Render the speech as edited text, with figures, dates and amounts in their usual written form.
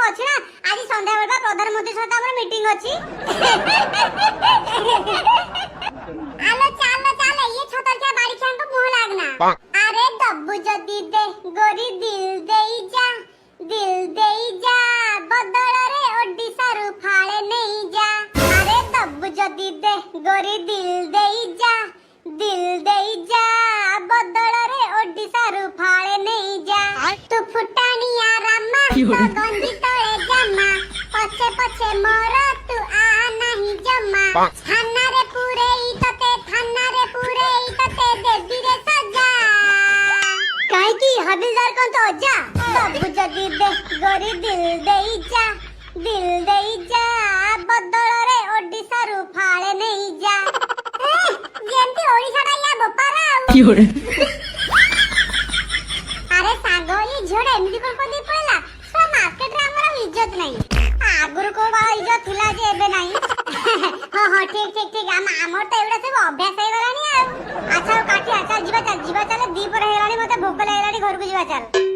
ଅଛି ନା ଆଜି ସନ୍ଧ୍ୟା ବେଳା ପ୍ରଧାନମନ୍ତ୍ରୀ ସହିତ ଆମର ମିଟିଂ ଅଛି। ଆଲୋ ଚାଲ ଚାଲ ଇଏ ଛତରଖିଆ ବାଡ଼ି ଖାଙ୍କ ମୁହ ଲାଗନା। ଆରେ ଦବୁ ଯଦି ଦେ ଗୋରି ଦିଲ ଦେଇ ଯା ବଦଳରେ ଓଡିଶାରୁ ଫାଳେ ନେଇ ଯା। ଆରେ ଦବୁ ଯଦି ଦେ ଗୋରି ଦିଲ ଦେଇ ଯା ବଦଳରେ ଓଡିଶାରୁ ଫାଳେ ନେଇ ଯା। ତୁ ଫୁଟାଣିଆ ରାମା ତ ଗଞ୍ଜି ତଳେ ଜମା ପଛେ ପଛେ ମୋର ତୁ ଆ ନାହିଁ ଜମା। ଥାନାରେ ପୁରେଇ ତତେ ଦେବି ରେ ସଜା। କାହିଁକି ହବିଲଦାର କଣ ତ ଅଜା? ଦବୁ ଯଦି ଦେ ଗୋରି ଦିଲ ଦେଇ ଯା ବଦଳରେ ଓଡିଶାରୁ ଫାଳେ ନେଇ ଯା। ଯେମିତି ଓଡିଶାଟା ଇଆ ବୋପାରା ଆଉ। ଆରେ ସାଙ୍ଗ ଏ ଝିଅଟା ଏମିତି କଣ କରି ପଳେଇଲା? ସା ମାର୍କେଟରେ ଆମର ଇଜ୍ଜତ ନାହିଁ। ଆଗରୁ କୋଉ ବାଳ ଇଜ୍ଜତ ଥିଲା ଯେ ଏବେ ନାହିଁ। ହଁ ଠିକ ଆମର ତ ଏଗୁଡା ସବୁ ଅଭ୍ୟାସ ହେଇଗଲାଣି ଆଉ। ଆଚ୍ଛା ଆଉ କାଟି ଚାଲ ଯିବା ଚାଲ 2 ପରେ ହେଇଗଲାଣି, ମତେ ଭୋକ ଲାଗିଲାଣି, ଘରକୁ ଯିବା ଚାଲ।